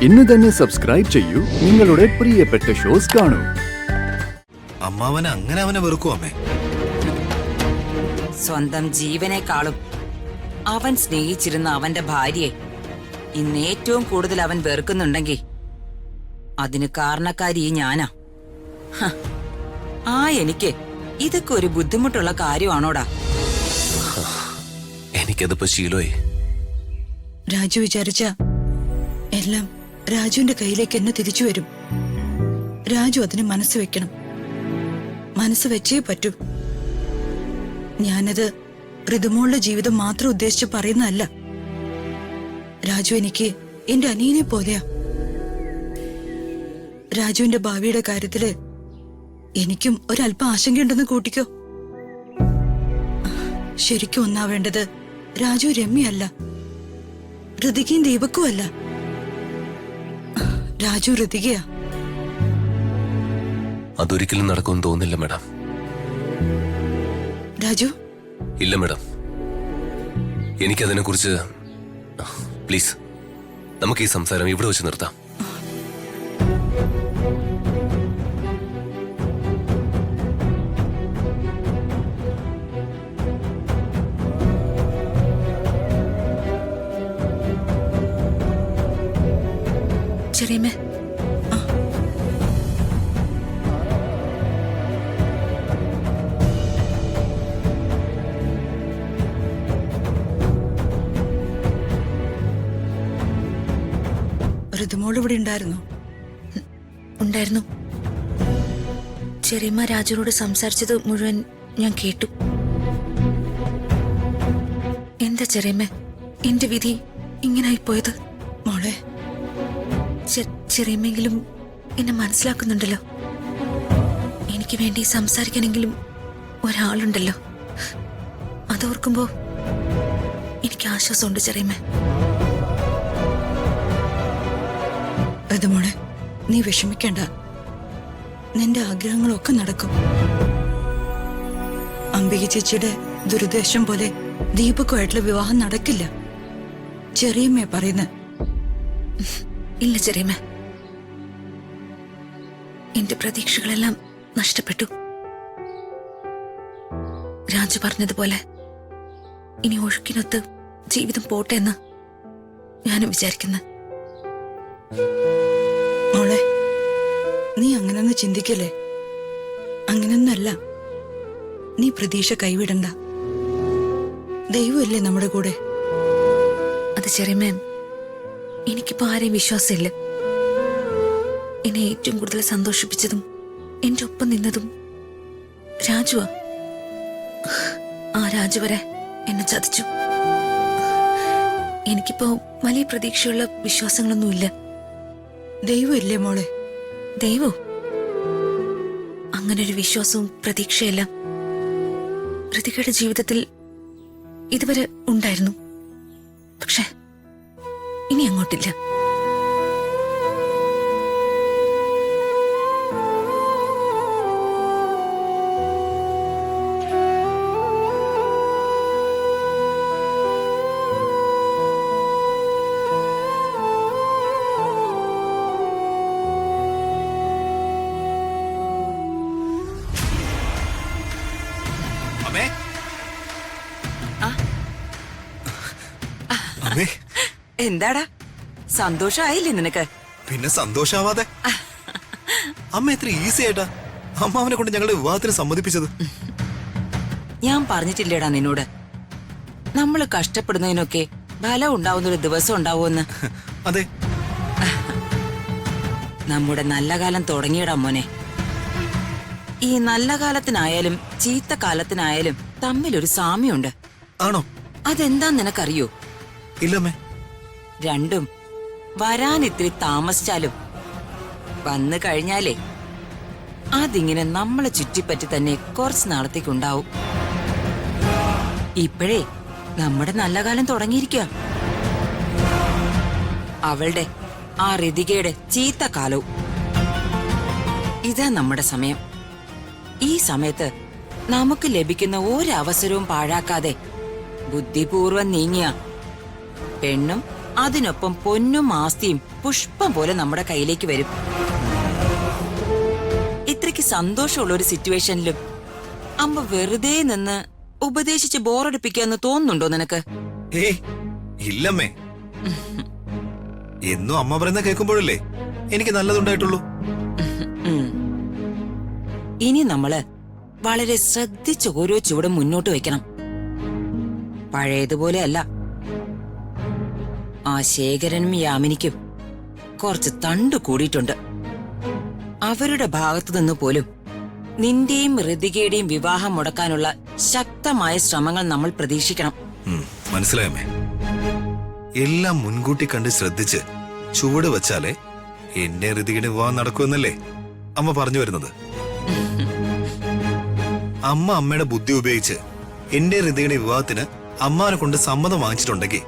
ഇന്ന് തന്നെ സബ്സ്ക്രൈബ് ചെയ്യൂ, നിങ്ങളുടെ പ്രിയപ്പെട്ട ഷോസ് കാണൂ. അമ്മാവനെ അങ്ങനെ അവനെ വെറുക്കോ അമ്മേ? സ്വന്തം ജീവനേക്കാളും അവൻ സ്നേഹിച്ചിരുന്ന അവന്റെ ഭാര്യയെ ഇന്ന് ഏറ്റവും കൂടുതൽ അവൻ വെറുക്കുന്നുണ്ടെങ്കിൽ അതിന് കാരണക്കാരി ഞാനാ. എനിക്ക് ഇതൊക്കെ ഒരു ബുദ്ധിമുട്ടുള്ള കാര്യമാണോടാ? എനിക്കതിപ്പോ ശീലോയി. രാജു വിചാരിച്ച എല്ലാം രാജുവിന്റെ കയ്യിലേക്ക് എന്നെ തിരിച്ചു വരും. രാജു അതിന് മനസ്സ് വെക്കണം. മനസ്സ് വെച്ചേ പറ്റൂ. ഞാനത് ഋതുമോളുടെ ജീവിതം മാത്രം ഉദ്ദേശിച്ച് പറയുന്നതല്ല. രാജു എനിക്ക് എന്റെ അനിയനെ പോലെയാ. രാജുവിന്റെ ഭാവിയുടെ കാര്യത്തില് എനിക്കും ഒരല്പം ആശങ്കയുണ്ടെന്ന് കൂട്ടിക്കോ. ശരിക്കും ഒന്നാവേണ്ടത് രാജു രമ്യല്ല, ഋതികയും ദീപക്കും അല്ല. രാജു ഋതികയാ. അതൊരിക്കലും നടക്കുമെന്ന് തോന്നില്ല മാഡം. രാജു ഇല്ല മാഡം, എനിക്കതിനെ കുറിച്ച് പ്ലീസ് നമുക്ക് ഈ സംസാരം ഇവിടെ വെച്ച് നിർത്താം. ചെറിയമ്മേ, ഋതുമോൾ ഇവിടെ ഉണ്ടായിരുന്നോ? ഉണ്ടായിരുന്നു. ചെറിയമ്മ രാജുനോട് സംസാരിച്ചത് മുഴുവൻ ഞാൻ കേട്ടു. എന്താ ചെറിയമ്മ എന്റെ വിധി ഇങ്ങനായി പോയത്? മോളെ, ചെറിയമ്മെങ്കിലും എന്നെ മനസ്സിലാക്കുന്നുണ്ടല്ലോ. എനിക്ക് വേണ്ടി സംസാരിക്കാനെങ്കിലും ഒരാളുണ്ടല്ലോ. അതോർക്കുമ്പോ എനിക്ക് ആശ്വാസമുണ്ട് ചെറിയമ്മ. ഋതുമോളെ, നീ വിഷമിക്കണ്ട. നിന്റെ ആഗ്രഹങ്ങളൊക്കെ നടക്കും. അംബിക ചേച്ചിയുടെ ദുരുദ്ദേശം പോലെ ദീപക്കുമായിട്ടുള്ള വിവാഹം നടക്കില്ല. ചെറിയമ്മയെ പറയുന്ന. ഇല്ല ചെറിയമ്മ, എന്റെ പ്രതീക്ഷകളെല്ലാം നഷ്ടപ്പെട്ടു. രാജു പറഞ്ഞതുപോലെ ഇനി ഒഴുക്കിനൊത്ത് ജീവിതം പോട്ടെ എന്ന് ഞാനും വിചാരിക്കുന്നു. മോളെ, നീ അങ്ങനൊന്ന് ചിന്തിക്കല്ലേ. അങ്ങനൊന്നല്ല. നീ പ്രതീക്ഷ കൈവിടണ്ട. ദൈവമല്ലേ നമ്മുടെ കൂടെ. അത് ചെറിയമ്മ, എനിക്കിപ്പോ ആരെയും വിശ്വാസമില്ല. എന്നെ ഏറ്റവും കൂടുതൽ സന്തോഷിപ്പിച്ചതും എന്റെ ഒപ്പം നിന്നതും രാജുവാ. ആ രാജു വരെ എന്നെ ചതിച്ചു. എനിക്കിപ്പോ വലിയ പ്രതീക്ഷയുള്ള വിശ്വാസങ്ങളൊന്നുമില്ല. ദൈവമില്ലേ മോളെ? ദൈവോ? അങ്ങനൊരു വിശ്വാസവും പ്രതീക്ഷയെല്ലാം ഋതികയുടെ ജീവിതത്തിൽ ഇതുവരെ ഉണ്ടായിരുന്നു. പക്ഷെ ഇനി അങ്ങോട്ടില്ല. എന്താടാ, സന്തോഷായില്ലേ നിനക്ക്? പിന്നെ സന്തോഷാവാതെ? അമ്മ എത്ര ഈസി ആയിട്ടാ അമ്മാവനെ കൊണ്ട് ഞങ്ങളുടെ വിവാഹത്തിന് സമ്മതിപ്പിച്ചത്. ഞാൻ പറഞ്ഞിട്ടില്ലേടാ നിന്നോട്, നമ്മള് കഷ്ടപ്പെടുന്നതിനൊക്കെ ഫലം ഉണ്ടാവുന്നൊരു ദിവസം ഉണ്ടാവുമെന്ന്? അതെ, നമ്മുടെ നല്ല കാലം തുടങ്ങിയടാ മോനെ. ഈ നല്ല കാലത്തിനായാലും ചീത്ത കാലത്തിനായാലും തമ്മിലൊരു സാമ്യമുണ്ട്. ആണോ? അതെന്താ നിനക്കറിയോ? ഇല്ലമ്മേ. രണ്ടും വരാൻ ഇത്തിരി താമസിച്ചാലും വന്നു കഴിഞ്ഞാലേ അതിങ്ങനെ നമ്മളെ ചുറ്റിപ്പറ്റി തന്നെ കുറച്ച് നാളത്തേക്കുണ്ടാവും. ഇപ്പോഴേ നമ്മുടെ നല്ല കാലം തുടങ്ങിയിരിക്കുക. അവളുടെ ആ ഋതികയുടെ ചീത്ത കാലവും. ഇതാ നമ്മുടെ സമയം. ഈ സമയത്ത് നമുക്ക് ലഭിക്കുന്ന ഒരവസരവും പാഴാക്കാതെ ബുദ്ധിപൂർവം നീങ്ങിയ പെണ്ണും അതിനൊപ്പം പൊന്നും ആസ്തിയും പുഷ്പം പോലെ നമ്മുടെ കയ്യിലേക്ക് വരും. ഇത്രയ്ക്ക് സന്തോഷമുള്ള ഒരു സിറ്റുവേഷനിലും അമ്മ വെറുതെ നിന്ന് ഉപദേശിച്ച് ബോറടിപ്പിക്കാന്ന് തോന്നുന്നുണ്ടോ നിനക്ക്? ഏയ് ഇല്ലമ്മേ. എന്നും അമ്മ പറയുന്ന കേൾക്കുമ്പോഴല്ലേ എനിക്ക് നല്ലതുണ്ടായിട്ടുള്ളൂ. ഇനി നമ്മള് വളരെ ശ്രദ്ധിച്ച് ഓരോ ചുവടും മുന്നോട്ട് വെക്കണം. പഴയതുപോലെ അല്ല. ആ ശേഖരനും യാമിനിക്കും കുറച്ച് തണ്ടു കൂടിയിട്ടുണ്ട്. അവരുടെ ഭാഗത്തു നിന്ന് പോലും നിന്റെയും ഋതികയുടെയും വിവാഹം മുടക്കാനുള്ള ശക്തമായ ശ്രമങ്ങൾ നമ്മൾ പ്രതീക്ഷിക്കണം. മനസ്സിലായമ്മേ. എല്ലാം മുൻകൂട്ടി കണ്ട് ശ്രദ്ധിച്ച് ചുവട് വെച്ചാലേ എന്നെ ഋതികയുടെ വിവാഹം നടക്കുമെന്നല്ലേ അമ്മ പറഞ്ഞു വരുന്നത്? അമ്മ അമ്മയുടെ ബുദ്ധി ഉപയോഗിച്ച് എന്റെ ഋതികയുടെ വിവാഹത്തിന് അമ്മാനെ കൊണ്ട് സമ്മതം വാങ്ങിച്ചിട്ടുണ്ടെങ്കിൽ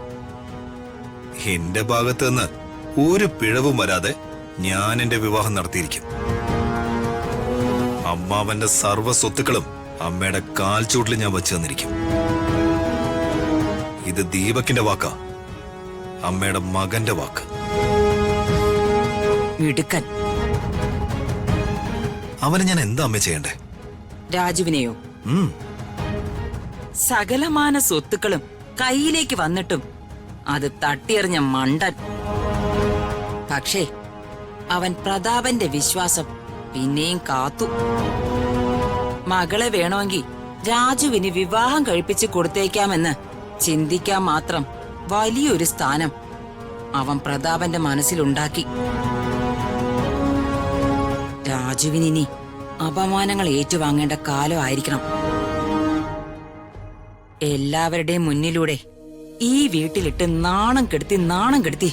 എന്റെ ഭാഗത്ത് നിന്ന് ഒരു പിഴവും വരാതെ ഞാൻ എന്റെ വിവാഹം നടത്തിയിരിക്കും. അമ്മാവന്റെ സർവ്വ സ്വത്തുക്കളും അമ്മയുടെ കാൽച്ചൂട്ടിൽ ഞാൻ വച്ചു തന്നിരിക്കും. ഇത് ദീപകിന്റെ വാക്കാ, അമ്മയുടെ മകന്റെ വാക്ക്. മിടുക്കൻ. അവനെ ഞാൻ എന്താ അമ്മ ചെയ്യണ്ടേ? രാജുവിനെയോ? സകലമാന സ്വത്തുക്കളും കയ്യിലേക്ക് വന്നിട്ടും അത് തട്ടിയെറിഞ്ഞ മണ്ടൻ. പക്ഷേ അവൻ പ്രതാപന്റെ വിശ്വാസം പിന്നെയും കാത്തു. മകളെ വേണമെങ്കിൽ രാജുവിന് വിവാഹം കഴിപ്പിച്ച് കൊടുത്തേക്കാമെന്ന് ചിന്തിക്കാൻ മാത്രം വലിയൊരു സ്ഥാനം അവൻ പ്രതാപന്റെ മനസ്സിലുണ്ടാക്കി. രാജുവിനി അപമാനങ്ങൾ ഏറ്റുവാങ്ങേണ്ട കാലമായിരിക്കണം. എല്ലാവരുടെയും മുന്നിലൂടെ ഈ വീട്ടിലിട്ട് നാണം കെടുത്തി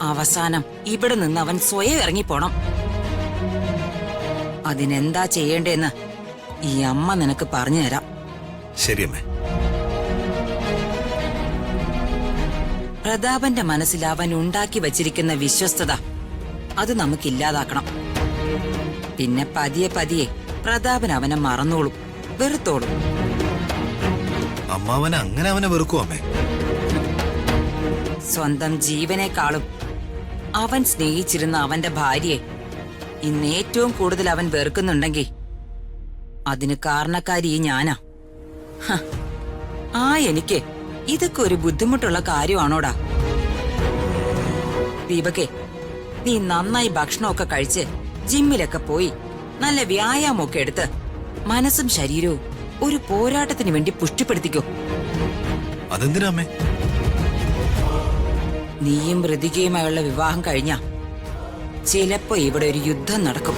അവസാനം ഇവിടെ നിന്ന് അവൻ സ്വയം ഇറങ്ങിപ്പോണം. അതിനെന്താ ചെയ്യേണ്ടേന്ന് ഈ അമ്മ നിനക്ക് പറഞ്ഞു തരാം. ശരിയമ്മേ. പ്രതാപന്റെ മനസ്സിൽ അവൻ ഉണ്ടാക്കി വച്ചിരിക്കുന്ന വിശ്വസ്തത അത് നമുക്കില്ലാതാക്കണം. പിന്നെ പതിയെ പതിയെ പ്രതാപൻ അവനെ മറന്നോളും, വെറുത്തോളും. അമ്മാവനെ അങ്ങനെ അവനെ വെറുക്കും അമ്മേ? സ്വന്തം ജീവനേക്കാളും അവൻ സ്നേഹിച്ചിരുന്ന അവന്റെ ഭാര്യയെ ഇന്ന് ഏറ്റവും കൂടുതൽ അവൻ വെറുക്കുന്നുണ്ടെങ്കിൽ അതിന് കാരണക്കാരി ഞാനാ. എനിക്ക് ഇതൊക്കെ ഒരു ബുദ്ധിമുട്ടുള്ള കാര്യമാണോടാ? ദീപകെ, നീ നന്നായി ഭക്ഷണമൊക്കെ കഴിച്ച് ജിമ്മിലൊക്കെ പോയി നല്ല വ്യായാമമൊക്കെ എടുത്ത് മനസ്സും ശരീരവും ഒരു പോരാട്ടത്തിന് വേണ്ടി പുഷ്ടിപ്പെടുത്തിക്കോ. അതെന്തിനാ അമ്മേ? നീയും ഋതികയുമായുള്ള വിവാഹം കഴിഞ്ഞ ചിലപ്പോ ഇവിടെ ഒരു യുദ്ധം നടക്കും.